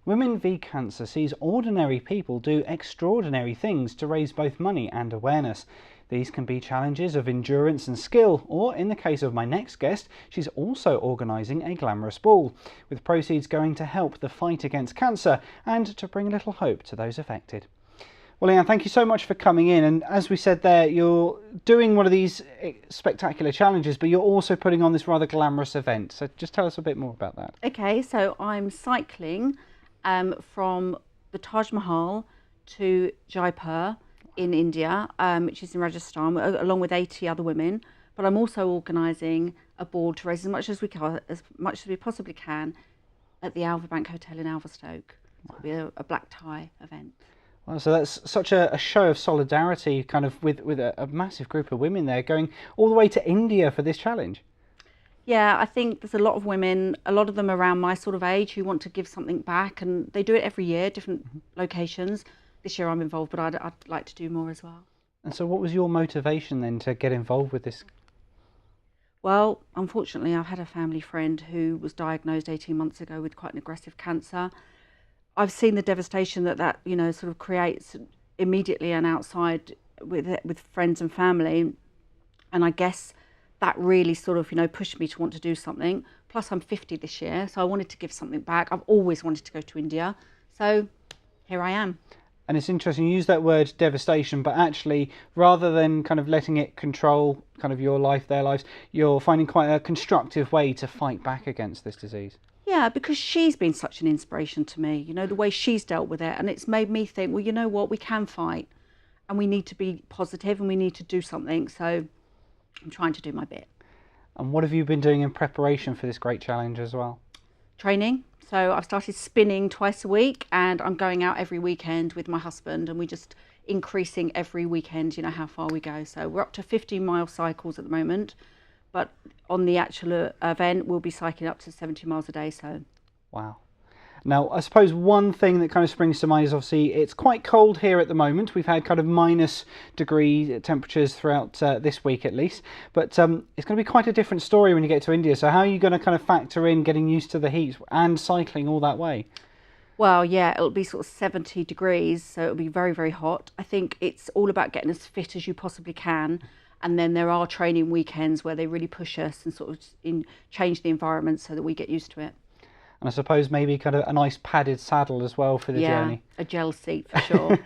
Women v Cancer sees ordinary people do extraordinary things to raise both money and awareness. These can be challenges of endurance and skill, or in the case of my next guest, she's also organising a glamorous ball, with proceeds going to help the fight against cancer and to bring a little hope to those affected. Well, Lianne, thank you so much for coming in. And as we said there, you're doing one of these spectacular challenges, but you're also putting on this rather glamorous event. So just tell us a bit more about that. Okay, so I'm cycling from the Taj Mahal to Jaipur in India, which is in Rajasthan, along with 80 other women. But I'm also organising a ball to raise as much as we possibly can at the Bank Hotel in Alverstoke. It'll be a black tie event. Well, so that's such a show of solidarity, kind of with a massive group of women there, going all the way to India for this challenge. Yeah, I think there's a lot of women, a lot of them around my sort of age, who want to give something back, and they do it every year, different locations. This year I'm involved, but I'd like to do more as well. And so what was your motivation then to get involved with this? Well, unfortunately, I've had a family friend who was diagnosed 18 months ago with quite an aggressive cancer. I've seen the devastation that sort of creates immediately and outside with friends and family, and I guess that really sort of pushed me to want to do something. Plus I'm 50 this year, so I wanted to give something back. I've always wanted to go to India, so here I am. And it's interesting, you use that word devastation, but actually rather than kind of letting it control kind of your life, their lives, you're finding quite a constructive way to fight back against this disease. Yeah, because she's been such an inspiration to me, the way she's dealt with it, and it's made me think, well, you know what, we can fight and we need to be positive and we need to do something. So I'm trying to do my bit. And what have you been doing in preparation for this great challenge as well? Training. So I've started spinning twice a week, and I'm going out every weekend with my husband, and we're just increasing every weekend, how far we go. So we're up to 15-mile cycles at the moment, but on the actual event, we'll be cycling up to 70 miles a day. So. Wow. Now, I suppose one thing that kind of springs to mind is obviously it's quite cold here at the moment. We've had kind of -degree temperatures throughout this week at least, but it's going to be quite a different story when you get to India. So how are you going to kind of factor in getting used to the heat and cycling all that way? Well, yeah, it'll be sort of 70 degrees, so it'll be very, very hot. I think it's all about getting as fit as you possibly can. And then there are training weekends where they really push us and sort of change the environment so that we get used to it. And I suppose maybe kind of a nice padded saddle as well for the journey. Yeah, a gel seat for sure.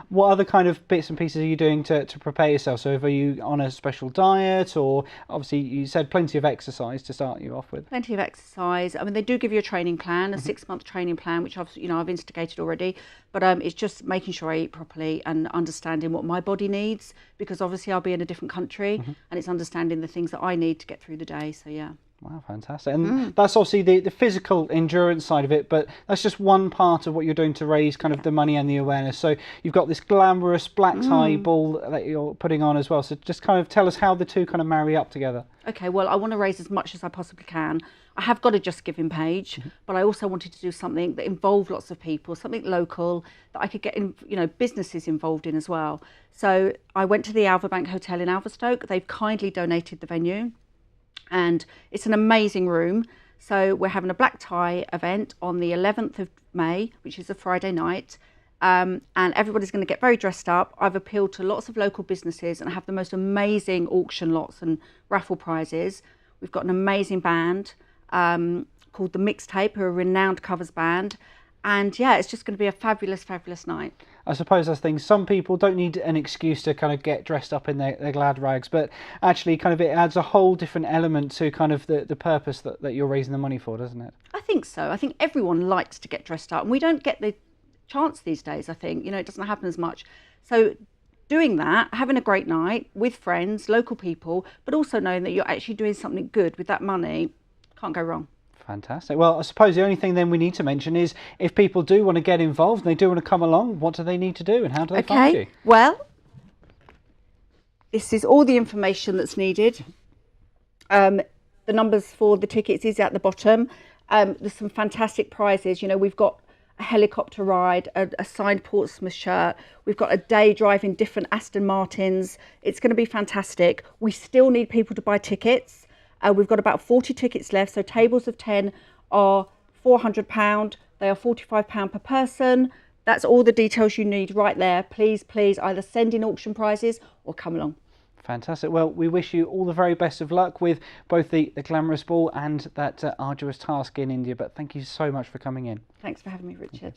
What other kind of bits and pieces are you doing to prepare yourself? So are you on a special diet, or obviously you said plenty of exercise to start you off with? Plenty of exercise. I mean, they do give you a training plan, a 6-month training plan, which I've instigated already. But it's just making sure I eat properly and understanding what my body needs, because obviously I'll be in a different country, and it's understanding the things that I need to get through the day. So yeah. Wow, fantastic. And that's obviously the physical endurance side of it, but that's just one part of what you're doing to raise kind of the money and the awareness. So you've got this glamorous black tie ball that you're putting on as well. So just kind of tell us how the two kind of marry up together. Okay, well, I want to raise as much as I possibly can. I have got a Just Giving page, but I also wanted to do something that involved lots of people, something local that I could get businesses involved in as well. So I went to the Bank Hotel in Alverstoke. They've kindly donated the venue, and it's an amazing room. So we're having a black tie event on the 11th of May, which is a Friday night. And everybody's going to get very dressed up. I've appealed to lots of local businesses and have the most amazing auction lots and raffle prizes. We've got an amazing band called The Mixtape, who are a renowned covers band. And yeah, it's just going to be a fabulous, fabulous night. I suppose that's things. Some people don't need an excuse to kind of get dressed up in their glad rags, but actually kind of it adds a whole different element to kind of the purpose that you're raising the money for, doesn't it? I think so. I think everyone likes to get dressed up, and we don't get the chance these days. I think it doesn't happen as much. So doing that, having a great night with friends, local people, but also knowing that you're actually doing something good with that money, can't go wrong. Fantastic. Well, I suppose the only thing then we need to mention is if people do want to get involved and they do want to come along, what do they need to do and how do they find you? Well, this is all the information that's needed. The numbers for the tickets is at the bottom. There's some fantastic prizes. We've got a helicopter ride, a signed Portsmouth shirt. We've got a day driving different Aston Martins. It's going to be fantastic. We still need people to buy tickets. We've got about 40 tickets left. So tables of 10 are £400. They are £45 per person. That's all the details you need right there. Please, please either send in auction prices or come along. Fantastic. Well, we wish you all the very best of luck with both the glamorous ball and that arduous task in India. But thank you so much for coming in. Thanks for having me, Richard.